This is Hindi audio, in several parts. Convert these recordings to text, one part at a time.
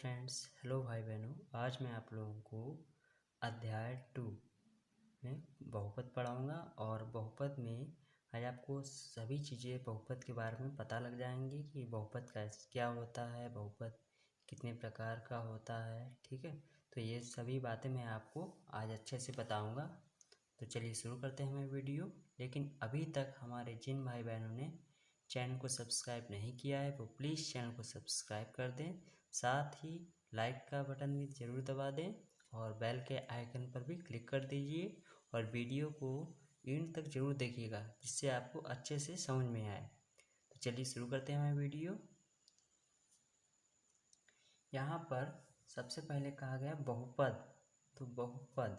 फ्रेंड्स, हेलो भाई बहनों। आज मैं आप लोगों को अध्याय 2 में बहुपद पढ़ाऊंगा और बहुपद में आज आपको सभी चीज़ें बहुपद के बारे में पता लग जाएंगी कि बहुपद कैसे क्या होता है, बहुपद कितने प्रकार का होता है। ठीक है, तो ये सभी बातें मैं आपको आज अच्छे से बताऊंगा। तो चलिए शुरू करते हैं हमारी वीडियो। लेकिन अभी तक हमारे जिन भाई बहनों ने चैनल को सब्सक्राइब नहीं किया है वो प्लीज़ चैनल को सब्सक्राइब कर दें, साथ ही लाइक का बटन भी ज़रूर दबा दें और बेल के आइकन पर भी क्लिक कर दीजिए और वीडियो को एंड तक ज़रूर देखिएगा जिससे आपको अच्छे से समझ में आए। तो चलिए शुरू करते हैं हमारी वीडियो। यहाँ पर सबसे पहले कहा गया बहुपद। तो बहुपद,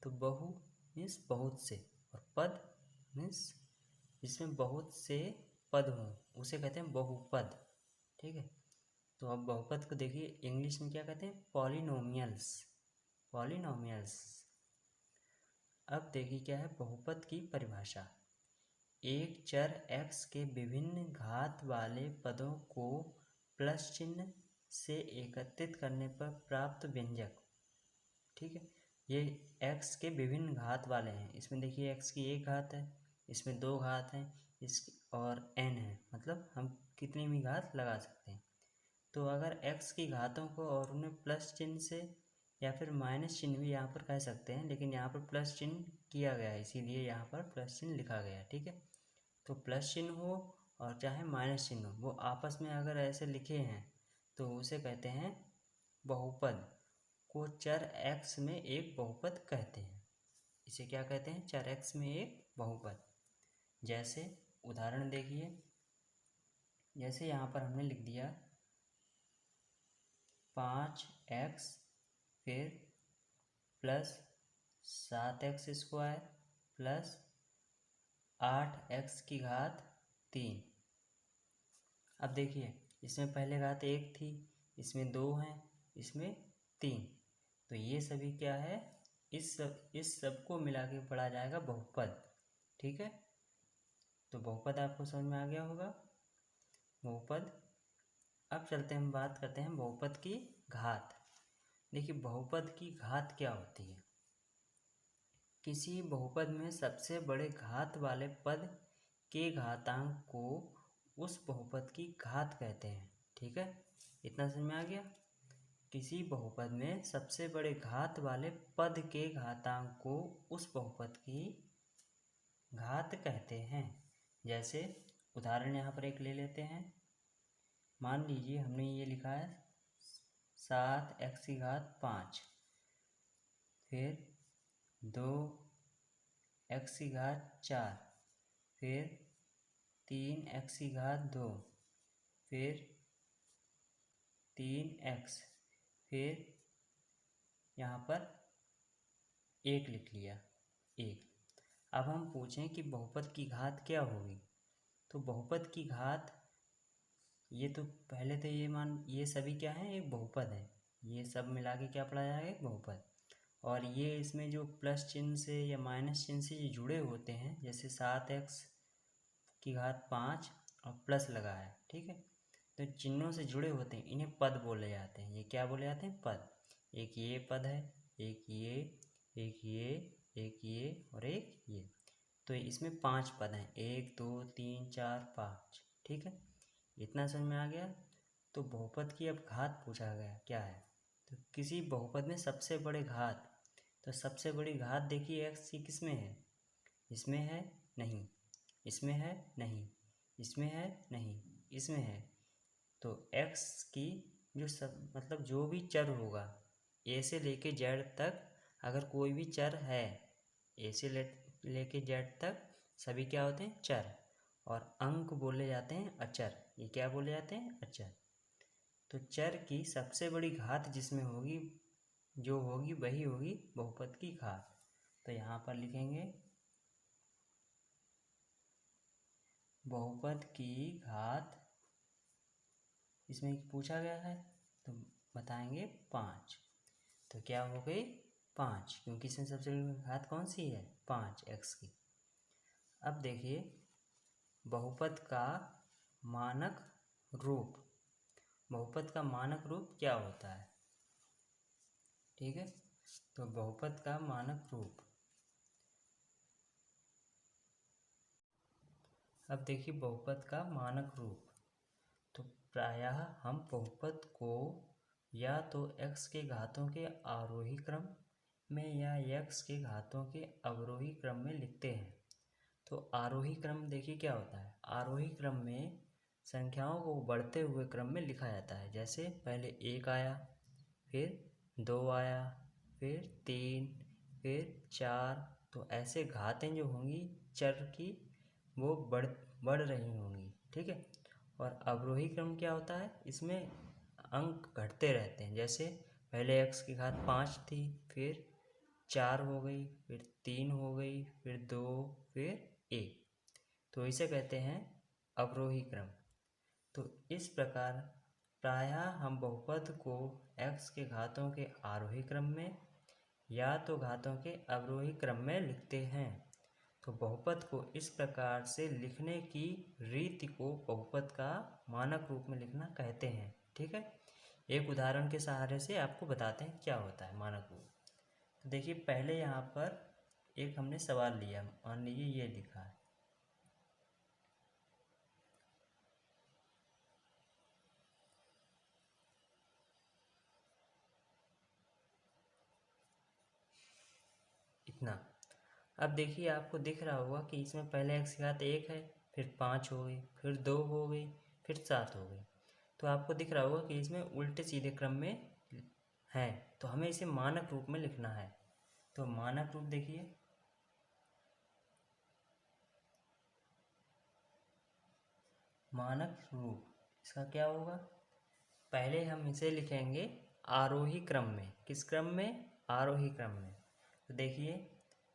तो बहु मीन्स बहुत से और पद मीन्स जिसमें बहुत से पद हों उसे कहते हैं बहुपद। ठीक है, तो अब बहुपद को देखिए इंग्लिश में क्या कहते हैं, पॉलिनोमियल्स। पॉलिनोमियल्स। अब देखिए क्या है बहुपद की परिभाषा। एक चर x के विभिन्न घात वाले पदों को प्लस चिन्ह से एकत्रित करने पर प्राप्त व्यंजक। ठीक है, ये x के विभिन्न घात वाले हैं। इसमें देखिए x की एक घात है, इसमें दो घात हैं, इस और n है, मतलब हम कितनी भी घात लगा सकते हैं। तो अगर x की घातों को और उन्हें प्लस चिन्ह से या फिर माइनस चिन्ह भी यहाँ पर कह सकते हैं, लेकिन यहाँ पर प्लस चिन्ह किया गया है इसीलिए यहाँ पर प्लस चिन्ह लिखा गया है। ठीक है, तो प्लस चिन्ह हो और चाहे माइनस चिन्ह हो, वो आपस में अगर ऐसे लिखे हैं तो उसे कहते हैं बहुपद। को चर x में एक बहुपद कहते हैं। इसे क्या कहते हैं, चर x में एक बहुपद। जैसे उदाहरण देखिए, जैसे यहाँ पर हमने लिख दिया 5x फिर प्लस 7x² प्लस 8x की घात 3। अब देखिए इसमें पहले घात 1 थी, इसमें 2 हैं, इसमें 3। तो ये सभी क्या है, इस सब को मिला के पढ़ा जाएगा बहुपद। ठीक है, तो बहुपद आपको समझ में आ गया होगा। बहुपद। अब चलते हैं, हम बात करते हैं बहुपद की घात। देखिए बहुपद की घात क्या होती है। किसी बहुपद में सबसे बड़े घात वाले पद के घातांक को उस बहुपद की घात कहते हैं। ठीक है, इतना समझ में आ गया। किसी बहुपद में सबसे बड़े घात वाले पद के घातांक को उस बहुपद की घात कहते हैं। जैसे उदाहरण यहाँ पर एक ले लेते हैं। मान लीजिए हमने ये लिखा है 7x की घात 5, फिर 2x की घात 4, फिर 3x की घात 2, फिर 3x, फिर यहाँ पर 1 लिख लिया 1। अब हम पूछें कि बहुपद की घात क्या होगी, तो बहुपद की घात, ये तो पहले तो ये सभी क्या है, एक बहुपद है। ये सब मिला के क्या पढ़ा जाएगा, एक बहुपद। और ये इसमें जो प्लस चिन्ह से या माइनस चिन्ह से जो जुड़े होते हैं, जैसे 7x की घात 5 और प्लस लगा है। ठीक है, तो चिन्हों से जुड़े होते हैं, इन्हें पद बोले जाते हैं। ये क्या बोले जाते हैं, पद। एक ये पद है, एक ये, एक ये, एक ये और एक ये। तो इसमें 5 पद हैं, 1 2 3 4 5। ठीक है, इतना समझ में आ गया। तो बहुपद की अब घात पूछा गया क्या है, तो किसी बहुपद में सबसे बड़े घात। तो सबसे बड़ी घात देखिए x की किस में है, इसमें है नहीं, इसमें है नहीं, इसमें है नहीं, इसमें है। तो x की जो सब मतलब जो भी चर होगा a से लेके z तक, अगर कोई भी चर है a से लेके z तक, सभी क्या होते हैं, चर। और अंक बोले जाते हैं अचर। ये क्या बोले जाते हैं, अचर। तो चर की सबसे बड़ी घात जिसमें होगी, जो होगी वही होगी बहुपद की घात। तो यहाँ पर लिखेंगे बहुपद की घात, इसमें पूछा गया है तो बताएंगे 5। तो क्या हो गई 5, क्योंकि इसमें सबसे बड़ी घात कौन सी है, 5x की। अब देखिए बहुपद का मानक रूप। बहुपद का मानक रूप क्या होता है। ठीक है, तो बहुपद का मानक रूप, अब देखिए बहुपद का मानक रूप, तो प्रायः हम बहुपद को या तो x के घातों के आरोही क्रम में या x के घातों के अवरोही क्रम में लिखते हैं। तो आरोही क्रम देखिए क्या होता है, आरोही क्रम में संख्याओं को बढ़ते हुए क्रम में लिखा जाता है। जैसे पहले 1 आया, फिर 2 आया, फिर 3, फिर 4, तो ऐसे घातें जो होंगी चर की वो बढ़ रही होंगी। ठीक है, और अवरोही क्रम क्या होता है, इसमें अंक घटते रहते हैं। जैसे पहले x की घात 5 थी, फिर 4 हो गई, फिर 3 हो गई, फिर 2, फिर 1, तो इसे कहते हैं अवरोही क्रम। तो इस प्रकार प्रायः हम बहुपद को x के घातों के आरोही क्रम में या तो घातों के अवरोही क्रम में लिखते हैं। तो बहुपद को इस प्रकार से लिखने की रीति को बहुपद का मानक रूप में लिखना कहते हैं। ठीक है, एक उदाहरण के सहारे से आपको बताते हैं क्या होता है मानक रूप। तो देखिए पहले यहाँ पर एक हमने सवाल लिया, मान लीजिए ये लिखा है, इतना। अब देखिए आपको दिख रहा होगा कि इसमें पहले x की घात 1 है, फिर 5 हो गई, फिर 2 हो गई, फिर 7 हो गई। तो आपको दिख रहा होगा कि इसमें उल्टे सीधे क्रम में है, तो हमें इसे मानक रूप में लिखना है। तो मानक रूप देखिए, मानक रूप इसका क्या होगा, पहले हम इसे लिखेंगे आरोही क्रम में। किस क्रम में, आरोही क्रम में। तो देखिए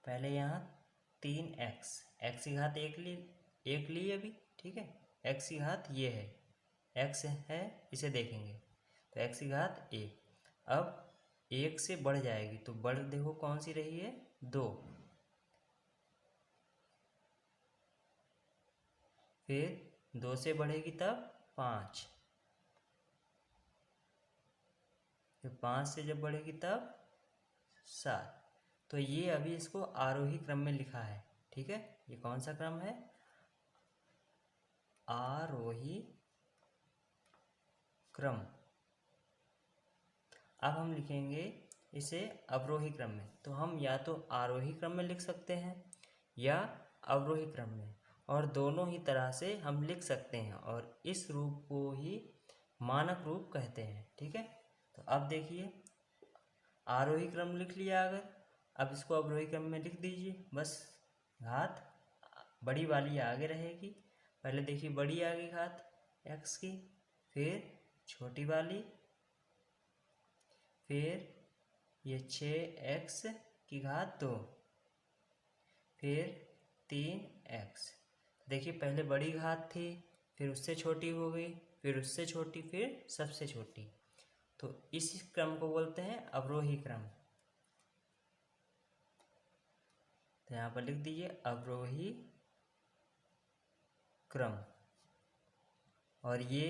पहले यहाँ 3x, x की घात 1 ली अभी। ठीक है, x की घात ये है, x है, इसे देखेंगे तो x की घात 1। अब 1 से बढ़ जाएगी तो बढ़ देखो कौन सी रही है, 2, फिर 2 से बढ़ेगी तब 5, फिर 5 से जब बढ़ेगी तब 7। तो ये अभी इसको आरोही क्रम में लिखा है। ठीक है, ये कौन सा क्रम है, आरोही क्रम। अब हम लिखेंगे इसे अवरोही क्रम में। तो हम या तो आरोही क्रम में लिख सकते हैं या अवरोही क्रम में, और दोनों ही तरह से हम लिख सकते हैं, और इस रूप को ही मानक रूप कहते हैं। ठीक है, तो अब देखिए आरोही क्रम लिख लिया अगर, अब इसको अवरोही क्रम में लिख दीजिए। बस घात बड़ी वाली आगे रहेगी। पहले देखिए बड़ी आ गई घात x की, फिर छोटी वाली, फिर ये 6x की घात 2, फिर 3x। देखिए पहले बड़ी घात थी, फिर उससे छोटी हो गई, फिर उससे छोटी, फिर सबसे छोटी। तो इस क्रम को बोलते हैं अवरोही क्रम। तो यहाँ पर लिख दीजिए अवरोही क्रम, और ये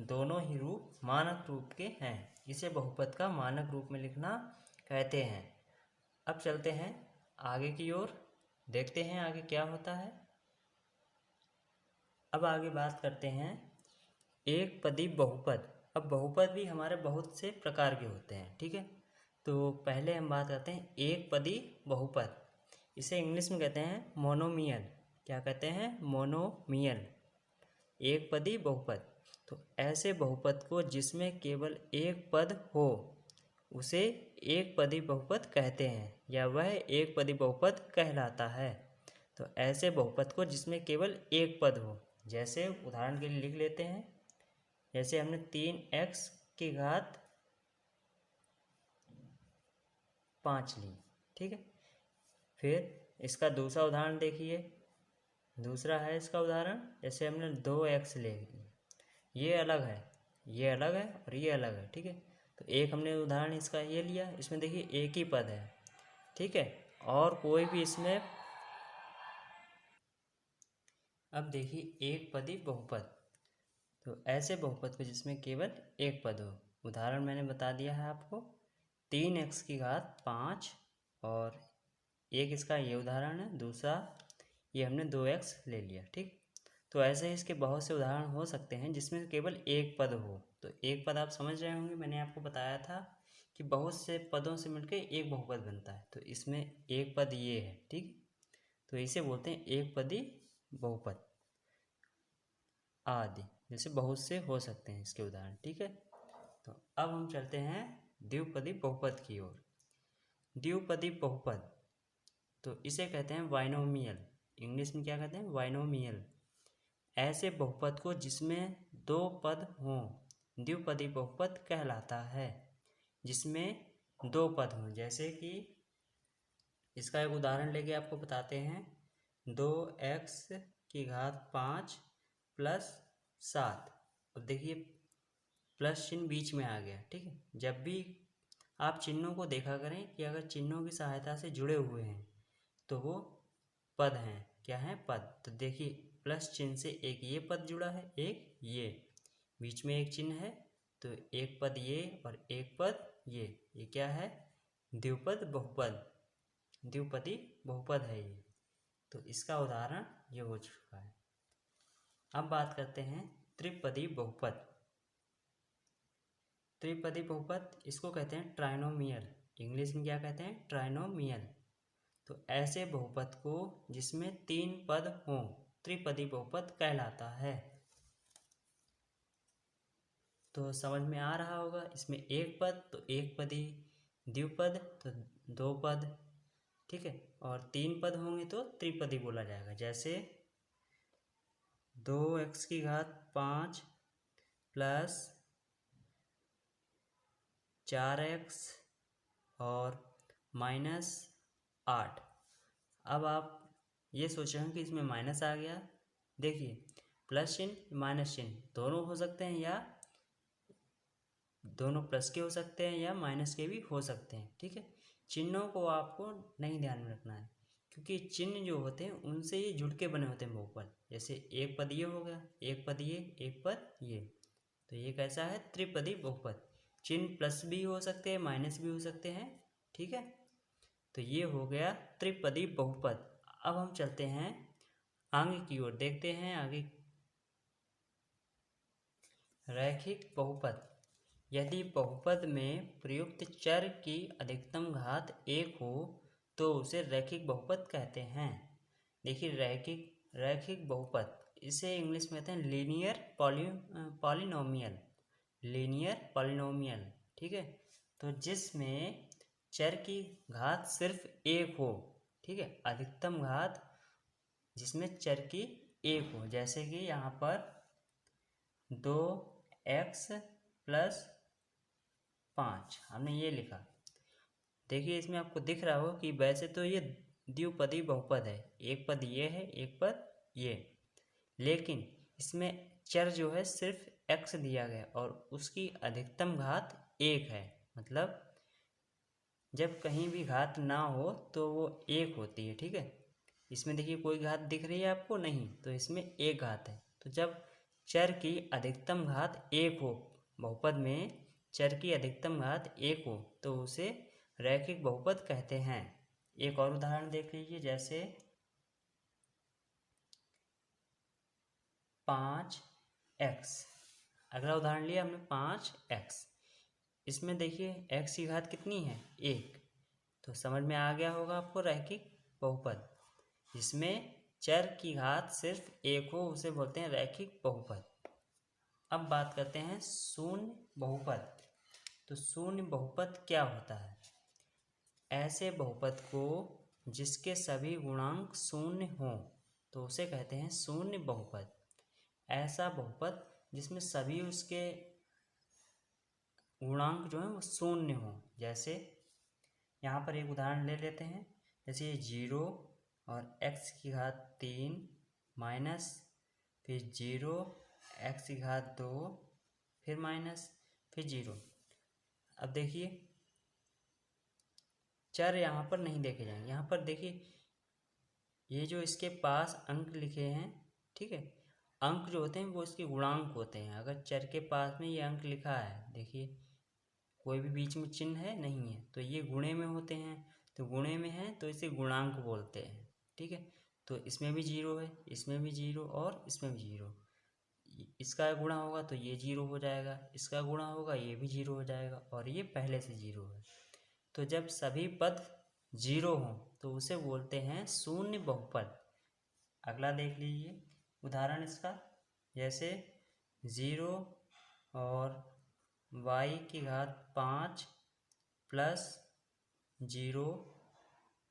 दोनों ही रूप मानक रूप के हैं। इसे बहुपद का मानक रूप में लिखना कहते हैं। अब चलते हैं आगे की ओर, देखते हैं आगे क्या होता है। अब आगे बात करते हैं एक पदी बहुपद। अब बहुपद भी हमारे बहुत से प्रकार के होते हैं। ठीक है, तो पहले हम बात करते हैं एक पदी बहुपद। इसे इंग्लिश में कहते हैं मोनोमियल। क्या कहते हैं, मोनोमियल, एक पदी बहुपद। तो ऐसे बहुपद को जिसमें केवल एक पद हो उसे एक पदी बहुपद कहते हैं, या वह एक पदी बहुपद कहलाता है। तो ऐसे बहुपद को जिसमें केवल एक पद हो, जैसे उदाहरण के लिए लिख लेते हैं, जैसे हमने 3x की घात 5 ली। ठीक है, फिर इसका दूसरा उदाहरण देखिए, दूसरा है इसका उदाहरण, जैसे हमने 2x ले ली, ये अलग है, ये अलग है, और ये अलग है। ठीक है, तो एक हमने उदाहरण इसका ये लिया, इसमें देखिए एक ही पद है। ठीक है, और कोई भी इसमें, अब देखिए एक पदी बहुपद। तो ऐसे बहुपद को जिसमें केवल एक पद हो, उदाहरण मैंने बता दिया है आपको, 3x⁵ और एक इसका ये उदाहरण है, दूसरा ये हमने 2x ले लिया। ठीक, तो ऐसे ही इसके बहुत से उदाहरण हो सकते हैं जिसमें केवल एक पद हो। तो एक पद आप समझ रहे होंगे, मैंने आपको बताया था कि बहुत से पदों से मिलकर एक बहुपद बनता है, तो इसमें एक पद ये है। ठीक, तो इसे बोलते हैं एक पदी बहुपद आदि, जैसे बहुत से हो सकते हैं इसके उदाहरण। ठीक है, तो अब हम चलते हैं द्विपदी बहुपद की ओर। द्विपदी बहुपद तो इसे कहते हैं बाइनोमियल, इंग्लिश में क्या कहते हैं, बाइनोमियल। ऐसे बहुपद को जिसमें दो पद हों द्विपदी बहुपद कहलाता है, जिसमें दो पद हों। जैसे कि इसका एक उदाहरण लेके आपको बताते हैं, 2x⁵ प्लस 7। अब देखिए प्लस चिन्ह बीच में आ गया। ठीक है, जब भी आप चिन्हों को देखा करें कि अगर चिन्हों की सहायता से जुड़े हुए हैं तो वो पद हैं। क्या हैं, पद। तो देखिए प्लस चिन्ह से एक ये पद जुड़ा है, एक ये, बीच में एक चिन्ह है, तो एक पद ये और एक पद ये क्या है, द्विपद बहुपद, द्विपदी बहुपद है ये। तो इसका उदाहरण ये हो चुका है। अब बात करते हैं त्रिपदी बहुपद। त्रिपदी बहुपद इसको कहते हैं ट्राइनोमियल, इंग्लिश में क्या कहते हैं, ट्राइनोमियल। तो ऐसे बहुपद को जिसमें तीन पद हों त्रिपदी बहुपद कहलाता है। तो समझ में आ रहा होगा, इसमें एक पद तो एक पदी, द्विपद तो दो पद। ठीक है, और तीन पद होंगे तो त्रिपदी बोला जाएगा। जैसे 2x⁵ प्लस 4x और -8। अब आप ये सोच रहे हो कि इसमें माइनस आ गया। देखिए प्लस चिन्ह माइनस चिन्ह दोनों हो सकते हैं, या दोनों प्लस के हो सकते हैं या माइनस के भी हो सकते हैं। ठीक है, चिन्हों को आपको नहीं ध्यान में रखना है, क्योंकि चिन्ह जो होते हैं उनसे ये जुड़ के बने होते हैं बहुपद। जैसे एक पद ये हो गया, एक पद ये, एक पद ये, तो ये कैसा है, त्रिपदी बहुपद। चिन्ह प्लस भी हो सकते हैं, माइनस भी हो सकते हैं। ठीक है, तो ये हो गया त्रिपदी बहुपद। अब हम चलते हैं आगे की ओर, देखते हैं आगे। रैखिक बहुपद, यदि बहुपद में प्रयुक्त चर की अधिकतम घात एक हो तो उसे रैखिक बहुपद कहते हैं। देखिए रैखिक बहुपद, इसे इंग्लिश में कहते हैं लीनियर पॉलिनोमियल, लीनियर पॉलिनोमियल। ठीक है, तो जिसमें चर की घात सिर्फ एक हो। ठीक है, अधिकतम घात जिसमें चर की एक हो। जैसे कि यहाँ पर 2x+5 हमने ये लिखा। देखिए इसमें आपको दिख रहा हो कि वैसे तो ये द्विपदी बहुपद है, एक पद ये है, एक पद ये, लेकिन इसमें चर जो है सिर्फ x दिया गया और उसकी अधिकतम घात एक है। मतलब जब कहीं भी घात ना हो तो वो एक होती है। ठीक है, इसमें देखिए कोई घात दिख रही है आपको, नहीं, तो इसमें एक घात है। तो जब चर की अधिकतम घात एक हो, बहुपद में चर की अधिकतम घात एक हो, तो उसे रैखिक बहुपद कहते हैं। एक और उदाहरण देख लीजिए, जैसे 5x। अगला उदाहरण लिया हमने 5x। इसमें देखिए x की घात कितनी है, एक, तो समझ में आ गया होगा आपको रैखिक बहुपद। जिसमें चर की घात सिर्फ एक हो उसे बोलते हैं रैखिक बहुपद। अब बात करते हैं शून्य बहुपद। तो शून्य बहुपद क्या होता है, ऐसे बहुपद को जिसके सभी गुणांक शून्य हों तो उसे कहते हैं शून्य बहुपद। ऐसा बहुपद जिसमें सभी उसके गुणांक जो है वो शून्य हो। जैसे यहाँ पर एक उदाहरण ले लेते हैं, जैसे 0 और x⁵3 माइनस फिर 0 x⁵2 फिर माइनस फिर 0। अब देखिए चर यहाँ पर नहीं देखे जाएंगे, यहाँ पर देखिए ये जो इसके पास अंक लिखे हैं, ठीक है, अंक जो होते हैं वो इसके गुणांक होते हैं। अगर चर के पास में ये अंक लिखा है, देखिए कोई भी बीच में चिन्ह है नहीं है, तो ये गुणे में होते हैं, तो गुणे में है तो इसे गुणांक बोलते हैं। ठीक है, तो इसमें भी जीरो है, इसमें भी जीरो और इसमें भी जीरो। इसका गुणा होगा तो ये जीरो हो जाएगा, इसका गुणा होगा ये भी जीरो हो जाएगा, और ये पहले से जीरो है। तो जब सभी पद जीरो हों तो उसे बोलते हैं शून्य बहुपद। अगला देख लीजिए उदाहरण इसका, जैसे 0 और y की घात 5 प्लस 0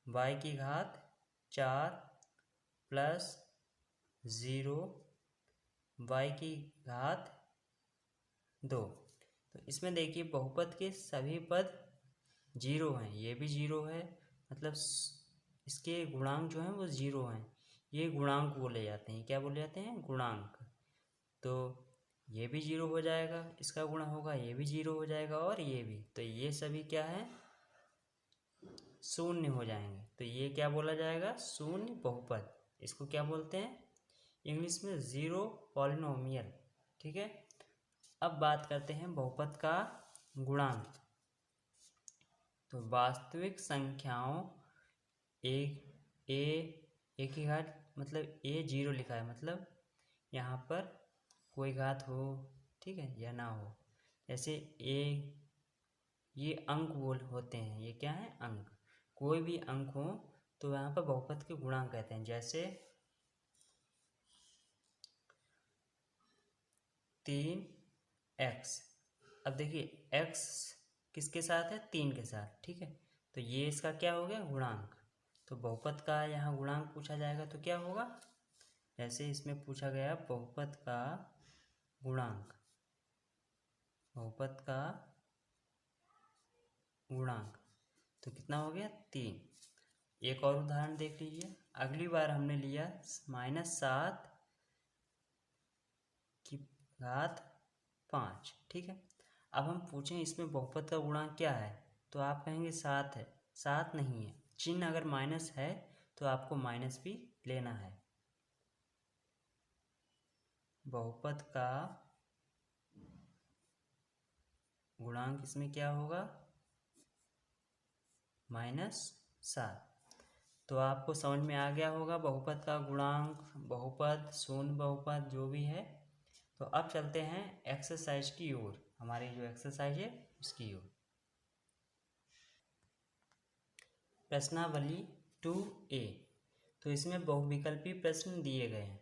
y की घात 4 प्लस 0 y की घात 2। तो इसमें देखिए बहुपद के सभी पद जीरो हैं, ये भी जीरो है, मतलब इसके गुणांक जो हैं वो जीरो हैं। ये गुणांक बोले जाते हैं, क्या बोले जाते हैं? गुणांक। तो ये भी जीरो हो जाएगा, इसका गुणा होगा ये भी जीरो हो जाएगा, और ये भी, तो ये सभी क्या है? शून्य हो जाएंगे। तो ये क्या बोला जाएगा? शून्य बहुपद। इसको क्या बोलते हैं इंग्लिश में? Zero polynomial. ठीक है, अब बात करते हैं बहुपद का गुणांक। तो वास्तविक संख्याओं ए की घात, मतलब ए जीरो लिखा है, मतलब यहाँ पर कोई घात हो, ठीक है, या ना हो। जैसे ए, ये अंक बोल होते हैं, ये क्या है? अंक। कोई भी अंक हो तो यहाँ पर बहुपद के गुणांक कहते हैं। जैसे 3x, अब देखिए x किसके साथ है? 3 के साथ। ठीक है, तो ये इसका क्या हो गया? गुणांक। तो बहुपद का यहाँ गुणांक पूछा जाएगा तो क्या होगा? जैसे इसमें पूछा गया बहुपद का गुणांक, बहुपद का गुणांक, तो कितना हो गया? 3। एक और उदाहरण देख लीजिए। अगली बार हमने लिया -7 की घात 5। ठीक है, अब हम पूछें इसमें बहुपद का गुणांक क्या है, तो आप कहेंगे 7 है। 7 नहीं है, चिन्ह अगर माइनस है तो आपको माइनस भी लेना है। बहुपद का गुणांक इसमें क्या होगा? -7। तो आपको समझ में आ गया होगा बहुपद का गुणांक, बहुपद, शून्य बहुपद जो भी है। तो अब चलते हैं एक्सरसाइज की ओर, हमारी जो एक्सरसाइज है उसकी ओर। प्रश्नावली 2A, तो इसमें बहुविकल्पी प्रश्न दिए गए हैं।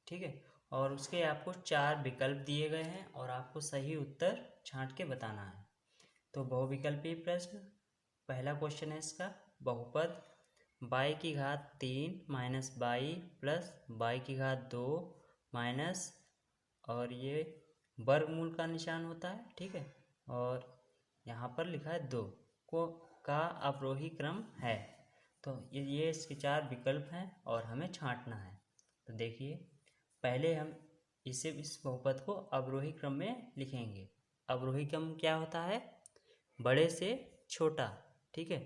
ठीक है, और उसके आपको 4 विकल्प दिए गए हैं और आपको सही उत्तर छांट के बताना है। तो बहुविकल्पी प्रश्न, पहला क्वेश्चन है इसका, बहुपद y की घात 3 माइनस y प्लस y की घात 2 माइनस, और ये वर्गमूल का निशान होता है। ठीक है, और यहाँ पर लिखा है 2 को का अवरोही क्रम है। तो ये इसके 4 विकल्प हैं और हमें छांटना है। तो देखिए, पहले हम इस बहुपद को अवरोही क्रम में लिखेंगे। अवरोही क्रम क्या होता है? बड़े से छोटा। ठीक है,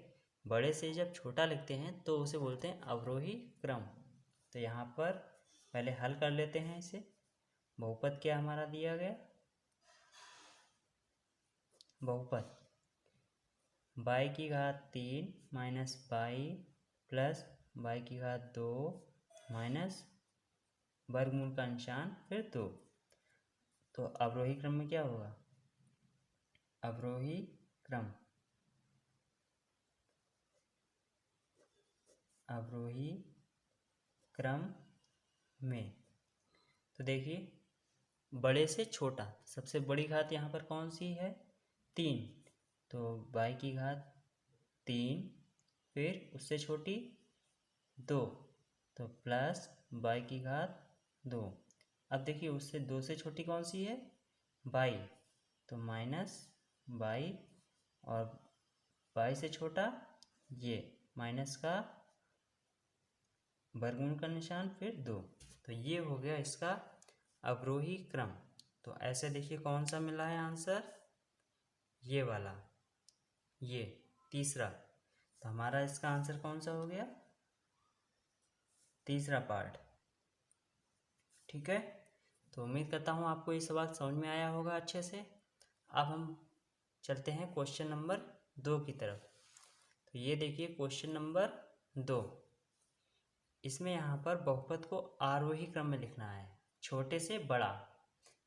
बड़े से जब छोटा लिखते हैं तो उसे बोलते हैं अवरोही क्रम। तो यहाँ पर पहले हल कर लेते हैं इसे। बहुपद क्या हमारा दिया गया? बहुपद y की घात 3 माइनस y प्लस y की घात 2 माइनस वर्गमूल का निशान फिर 2। तो अवरोही क्रम में क्या होगा? अवरोही क्रम, अवरोही क्रम में, तो देखिए बड़े से छोटा, सबसे बड़ी घात यहाँ पर कौन सी है? 3, तो y की घात 3, फिर उससे छोटी 2, तो प्लस y की घात 2। अब देखिए उससे 2 से छोटी कौन सी है? y, तो माइनस y, और y से छोटा ये माइनस का वर्गमूल का निशान फिर 2। तो ये हो गया इसका अवरोही क्रम। तो ऐसे देखिए कौन सा मिला है आंसर? ये वाला, ये तीसरा। तो हमारा इसका आंसर कौन सा हो गया? तीसरा पार्ट। ठीक है, तो उम्मीद करता हूँ आपको ये सवाल समझ में आया होगा अच्छे से। अब हम चलते हैं क्वेश्चन नंबर 2 की तरफ। तो ये देखिए क्वेश्चन नंबर 2। इसमें यहाँ पर बहुपद को आरोही क्रम में लिखना है, छोटे से बड़ा।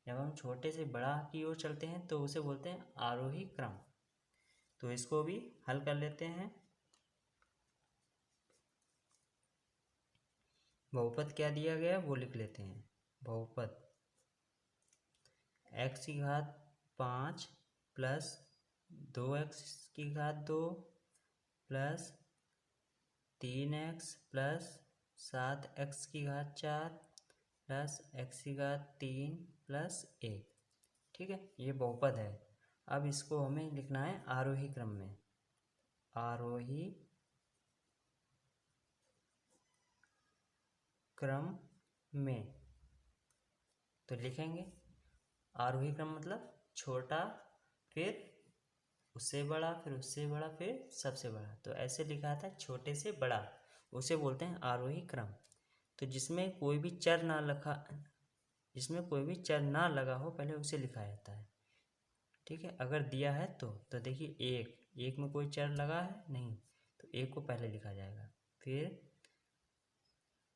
जब हम छोटे से बड़ा की ओर चलते हैं तो उसे बोलते हैं आरोही क्रम। तो इसको भी हल कर लेते हैं। बहुपद क्या दिया गया वो लिख लेते हैं। बहुपद x की घात 5 प्लस 2x की घात 2 प्लस 3x प्लस 7x की घात 4 प्लस x की घात 3 प्लस 1। ठीक है, ये बहुपद है। अब इसको हमें लिखना है आरोही क्रम में। आरोही क्रम में तो लिखेंगे आरोही क्रम मतलब छोटा, फिर उससे बड़ा, फिर उससे बड़ा, फिर सबसे बड़ा। तो ऐसे लिखा था छोटे से बड़ा, उसे बोलते हैं आरोही क्रम। तो जिसमें कोई भी चर ना लगा हो पहले उसे लिखा जाता है। ठीक है, अगर दिया है तो देखिए एक में कोई चर लगा है नहीं, तो एक को पहले लिखा जाएगा। फिर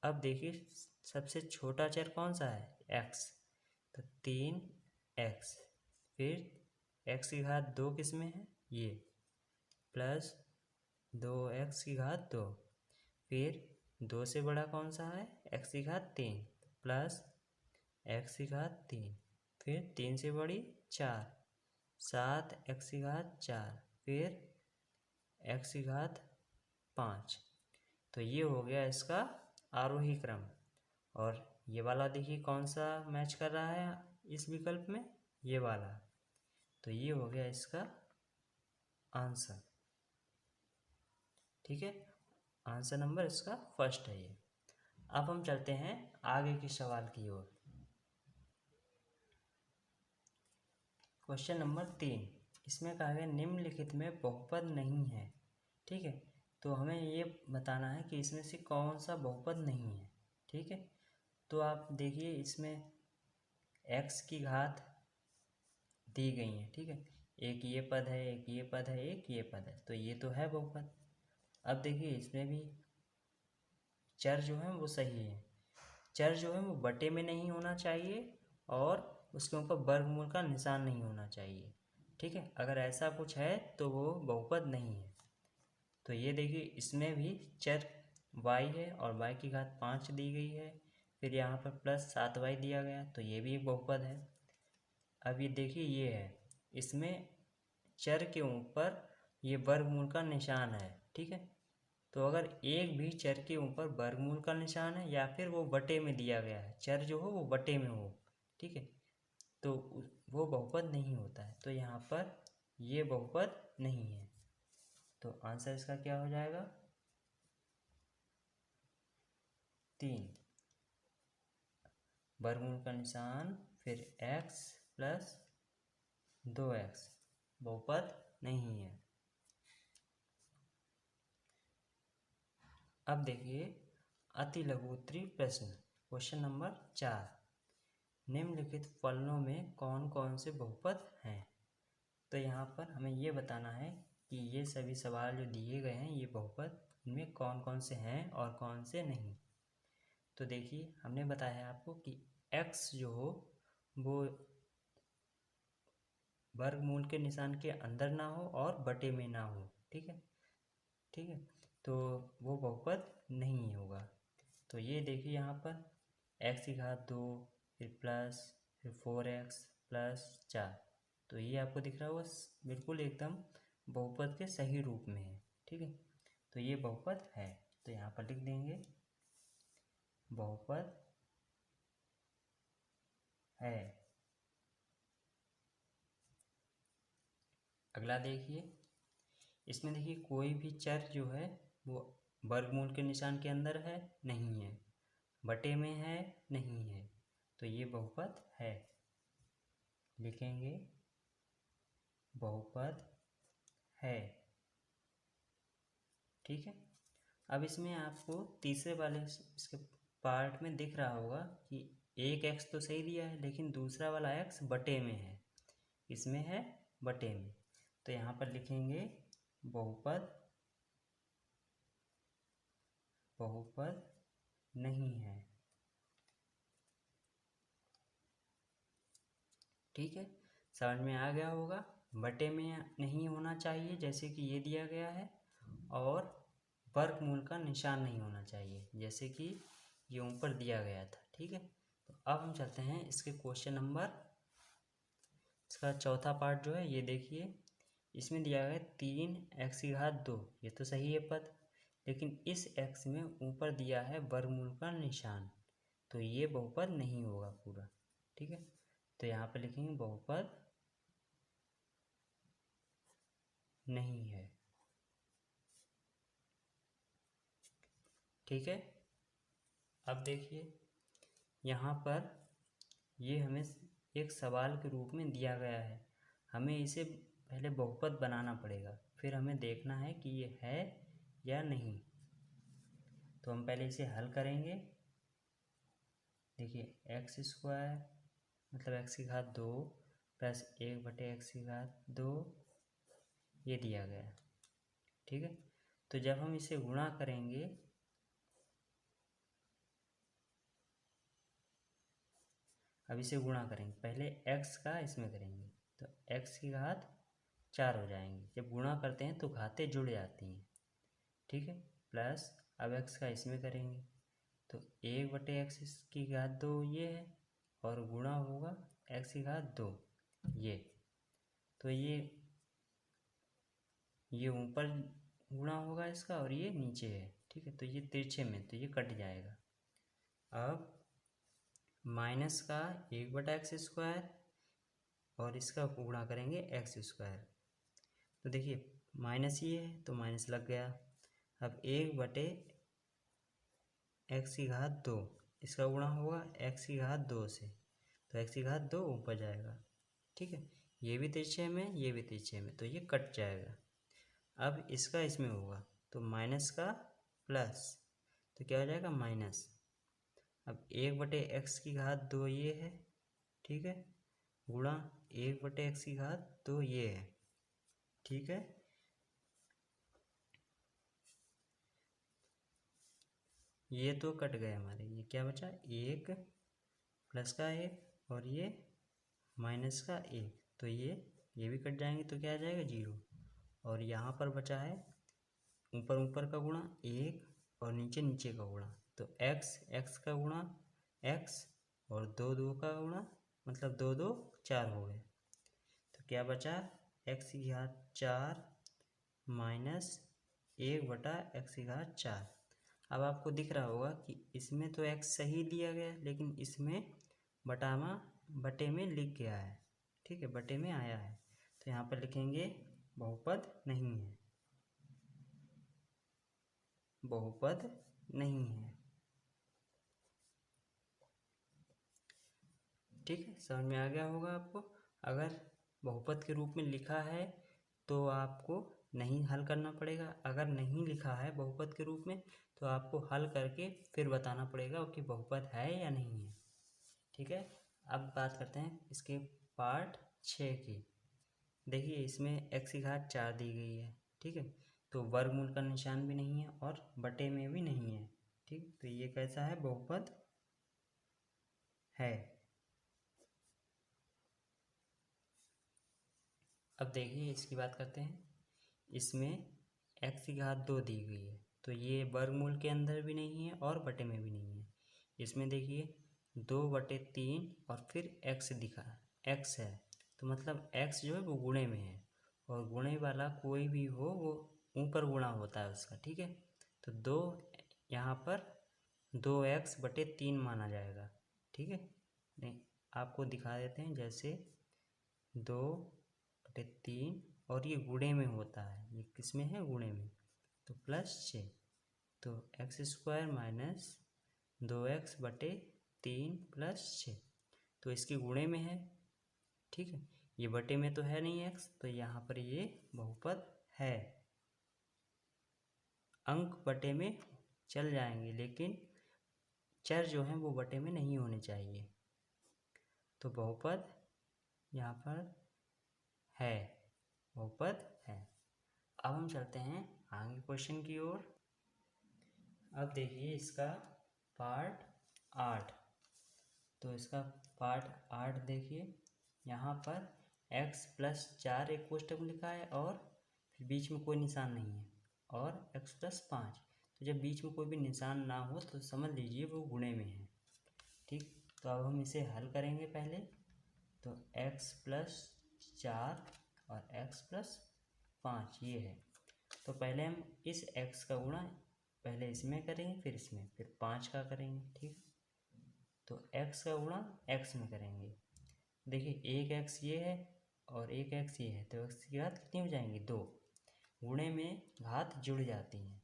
अब देखिए सबसे छोटा चर कौन सा है, x, तो 3x। फिर x की घात 2 किस में है, ये, प्लस 2x की घात 2। फिर 2 से बड़ा कौन सा है, x की घात 3 प्लस x की घात 3। फिर 3 से बड़ी 4, 7x की घात 4, फिर x की घात 5। तो ये हो गया इसका आरोही क्रम। और ये वाला देखिए कौन सा मैच कर रहा है इस विकल्प में, ये वाला। तो ये हो गया इसका आंसर। ठीक है, आंसर नंबर इसका फर्स्ट है ये। अब हम चलते हैं आगे के सवाल की ओर। क्वेश्चन नंबर 3, इसमें कहा गया निम्नलिखित में बहुपद नहीं है। ठीक है, तो हमें ये बताना है कि इसमें से कौन सा बहुपद नहीं है। ठीक है, तो आप देखिए इसमें x की घात दी गई है। ठीक है, एक ये पद है, एक ये पद है, एक ये पद है, तो ये तो है बहुपद। अब देखिए इसमें भी चर जो है वो सही है। चर जो है वो बटे में नहीं होना चाहिए और उसके ऊपर वर्गमूल का निशान नहीं होना चाहिए। ठीक है, अगर ऐसा कुछ है तो वो बहुपद नहीं है। तो ये देखिए इसमें भी चर y है और y की घात 5 दी गई है। फिर यहाँ पर प्लस 7y दिया गया, तो ये भी एक बहुपद है। अब ये देखिए ये है, इसमें चर के ऊपर ये वर्गमूल का निशान है। ठीक है, तो अगर एक भी चर के ऊपर वर्गमूल का निशान है या फिर वो बटे में दिया गया है, चर जो हो वो बटे में हो, ठीक है, तो वो बहुपद नहीं होता है। तो यहाँ पर ये बहुपद नहीं है। तो आंसर इसका क्या हो जाएगा, 3। वर्गमूल का निशान फिर x प्लस 2x बहुपद नहीं है। अब देखिए अति लघु उत्तरी प्रश्न, क्वेश्चन नंबर 4, निम्नलिखित फलनों में कौन कौन से बहुपद हैं। तो यहाँ पर हमें ये बताना है कि ये सभी सवाल जो दिए गए हैं ये बहुपद, इनमें कौन कौन से हैं और कौन से नहीं। तो देखिए हमने बताया आपको कि x जो हो वो वर्गमूल के निशान के अंदर ना हो और बटे में ना हो। ठीक है, ठीक है, तो वो बहुपद नहीं होगा। तो ये देखिए यहाँ पर x की घात 2, फिर प्लस, फिर 4x प्लस 4, तो ये आपको दिख रहा होगा बिल्कुल एकदम बहुपद के सही रूप में है। ठीक है, तो ये बहुपद है। तो यहाँ पर लिख देंगे बहुपद है। अगला देखिए, इसमें देखिए कोई भी चर जो है वो वर्गमूल के निशान के अंदर है नहीं है, बटे में है नहीं है, तो ये बहुपद है। लिखेंगे बहुपद है। ठीक है, अब इसमें आपको तीसरे वाले इसके पार्ट में दिख रहा होगा कि एक x तो सही दिया है, लेकिन दूसरा वाला x बटे में है, इसमें है बटे में। तो यहाँ पर लिखेंगे बहुपद बहुपद नहीं है। ठीक है, समझ में आ गया होगा। बटे में नहीं होना चाहिए जैसे कि ये दिया गया है, और वर्गमूल का निशान नहीं होना चाहिए जैसे कि ये ऊपर दिया गया था। ठीक है, तो अब हम चलते हैं इसके क्वेश्चन नंबर, इसका चौथा पार्ट जो है ये देखिए। इसमें दिया गया 3x⁻², ये तो सही है पद, लेकिन इस x में ऊपर दिया है वर्गमूल का निशान, तो ये बहुपद नहीं होगा पूरा। ठीक है, तो यहाँ पे लिखेंगे बहुपद नहीं है। ठीक है, अब देखिए यहाँ पर ये हमें एक सवाल के रूप में दिया गया है, हमें इसे पहले बहुपद बनाना पड़ेगा, फिर हमें देखना है कि ये है या नहीं। तो हम पहले इसे हल करेंगे। देखिए x² मतलब x⁻² प्लस 1/x⁻² ये दिया गया। ठीक है, तो जब हम इसे गुणा करेंगे, अब इसे गुणा करेंगे, पहले x का इसमें करेंगे तो x⁻4 हो जाएंगे। जब गुणा करते हैं तो घातें जुड़ जाती हैं। ठीक है, प्लस अब x का इसमें करेंगे तो 1/x⁻² ये है, और गुणा होगा x⁻² ये, तो ये ऊपर गुणा होगा इसका और ये नीचे है। ठीक है, तो ये तिरछे में, तो ये कट जाएगा। अब माइनस का 1/x² और इसका गुणा करेंगे x²। तो देखिए माइनस ये है तो माइनस लग गया। अब 1/x⁻², इसका गुणा होगा x⁻² से, तो x⁻² ऊपर जाएगा। ठीक है, ये भी तिरछे में, ये भी तिरछे में, तो ये कट जाएगा। अब इसका इसमें होगा तो माइनस का प्लस, तो क्या हो जाएगा माइनस। अब 1/x⁻² ये है, ठीक है, गुणा 1/x⁻² ये है। ठीक है, ये तो कट गए हमारे, ये क्या बचा 1 प्लस का 1 और ये माइनस का 1, तो ये भी कट जाएंगे, तो क्या आ जाएगा 0। और यहाँ पर बचा है ऊपर ऊपर का गुणा 1 और नीचे नीचे का गुणा, तो x का गुणा x और 2 2 का गुणा, मतलब 2 2 4 हो गए। तो क्या बचा x⁻4 माइनस 1/x⁻4। अब आपको दिख रहा होगा कि इसमें तो x सही दिया गया, लेकिन इसमें बटे में लिख गया है। ठीक है, बटे में आया है, तो यहाँ पर लिखेंगे बहुपद नहीं है, बहुपद नहीं है। ठीक है, समझ में आ गया होगा आपको। अगर बहुपद के रूप में लिखा है तो आपको नहीं हल करना पड़ेगा, अगर नहीं लिखा है बहुपद के रूप में तो आपको हल करके फिर बताना पड़ेगा कि बहुपद है या नहीं है। ठीक है, अब बात करते हैं इसके पार्ट 6 की। देखिए इसमें x⁻4 दी गई है। ठीक है, तो वर्गमूल का निशान भी नहीं है और बटे में भी नहीं है। ठीक, तो ये कैसा है, बहुपद है। अब देखिए इसकी बात करते हैं। इसमें x⁻² दी गई है, तो ये वर्गमूल के अंदर भी नहीं है और बटे में भी नहीं है। इसमें देखिए 2/3 और फिर x दिखा, x है, तो मतलब x जो है वो गुणे में है, और गुणे वाला कोई भी हो वो ऊपर गुणा होता है उसका। ठीक है, तो 2 यहाँ पर 2x/3 माना जाएगा। ठीक है, नहीं आपको दिखा देते हैं, जैसे 2/3 और ये गुणे में होता है, ये किस में है, गुणे में, तो +6, तो x² माइनस 2x/3 +6, तो इसके गुणे में है। ठीक है, ये बटे में तो है नहीं x, तो यहाँ पर ये बहुपद है। अंक बटे में चल जाएंगे, लेकिन चर जो हैं वो बटे में नहीं होने चाहिए। तो बहुपद यहाँ पर है, बहुपद है। अब हम चलते हैं आगे क्वेश्चन की ओर। अब देखिए इसका पार्ट 8। तो इसका पार्ट 8 देखिए, यहाँ पर x प्लस 4 एक कोष्टक लिखा है और फिर बीच में कोई निशान नहीं है, और x प्लस 5। तो जब बीच में कोई भी निशान ना हो तो समझ लीजिए वो गुणे में है। ठीक, तो अब हम इसे हल करेंगे पहले। तो x प्लस 4 और x प्लस 5 ये है। तो पहले हम इस x का गुणा पहले इसमें करेंगे, फिर इसमें, फिर 5 का करेंगे। ठीक, तो x का गुणा x में करेंगे। देखिए एक x ये है और एक x ये है, तो x की घात कितनी हो जाएंगी? 2। गुणे में घात जुड़ जाती हैं।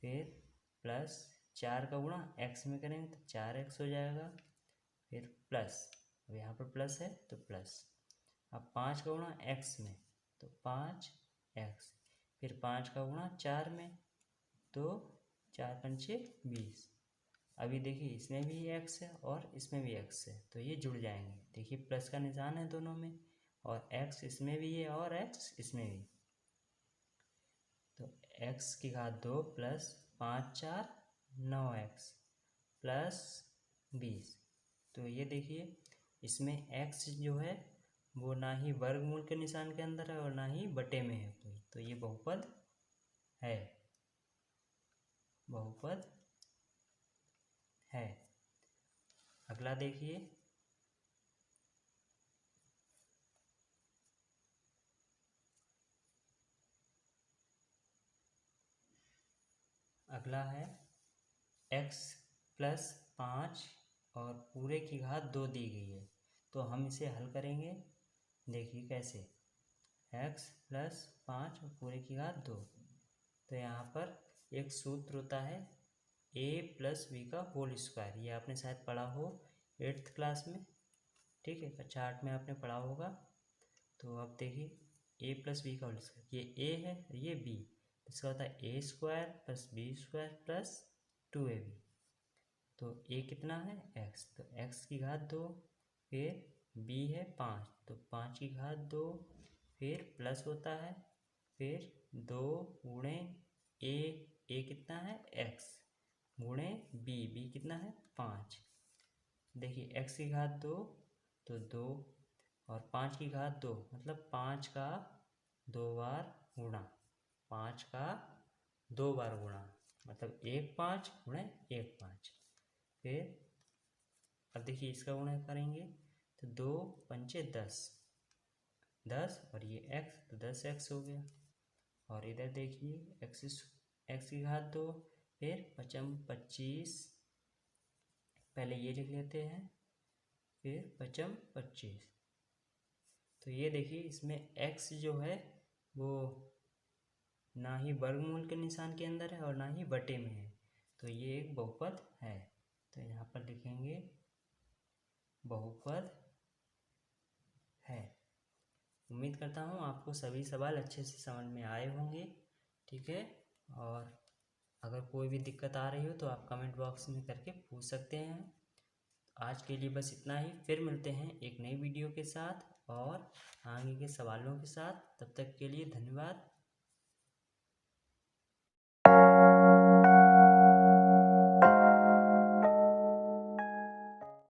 फिर प्लस 4 का गुणा x में करेंगे तो 4x हो जाएगा। फिर प्लस, अब यहाँ पर प्लस है तो प्लस। अब 5 का गुणा x में तो 5x। फिर 5 का गुणा 4 में तो 4 पंचे 20। अभी देखिए इसमें भी x है और इसमें भी x है, तो ये जुड़ जाएंगे। देखिए प्लस का निशान है दोनों में, और x इसमें भी है और x इसमें भी। तो x की घात 2 प्लस 5 4 9x प्लस 20। तो ये देखिए इसमें x जो है वो ना ही वर्गमूल के निशान के अंदर है और ना ही बटे में है कोई, तो ये बहुपद है, बहुपद है। अगला देखिए, अगला है x प्लस 5 और पूरे की घात 2 दी गई है, तो हम इसे हल करेंगे। देखिए कैसे, x प्लस 5 और पूरे की घात 2। तो यहाँ पर एक सूत्र होता है a प्लस b का होल स्क्वायर, ये आपने शायद पढ़ा हो 8th क्लास में। ठीक है, कक्षा 8 में आपने पढ़ा होगा। तो अब देखिए a प्लस बी का होल स्क्वायर, ये a है ये b, इसका होता है a square plus b square plus 2ab। तो a कितना है? x, तो x की घात 2, फिर b है 5, तो 5 की घात 2, फिर प्लस होता है, फिर 2 गुणे a कितना है? x गुणे b कितना है? 5। देखिए x की घात 2 तो 2 और 5 की घात 2, मतलब 5 का 2 बार गुणा, 5 का 2 बार गुणा, मतलब 1 5 गुणे 1 5। फिर अब देखिए इसका गुणा करेंगे तो 2 पंचे 10 और ये x, तो 10x हो गया। और इधर देखिए x की घात 2, फिर 5 25, पहले ये लिख लेते हैं, फिर 5 25। तो ये देखिए इसमें x जो है वो ना ही वर्गमूल के निशान के अंदर है और ना ही बटे में है, तो ये एक बहुपद है। तो यहाँ पर लिखेंगे बहुपद है। उम्मीद करता हूँ आपको सभी सवाल अच्छे से समझ में आए होंगे। ठीक है, और अगर कोई भी दिक्कत आ रही हो तो आप कमेंट बॉक्स में करके पूछ सकते हैं। आज के लिए बस इतना ही, फिर मिलते हैं एक नई वीडियो के साथ और आगे के सवालों के साथ। तब तक के लिए धन्यवाद।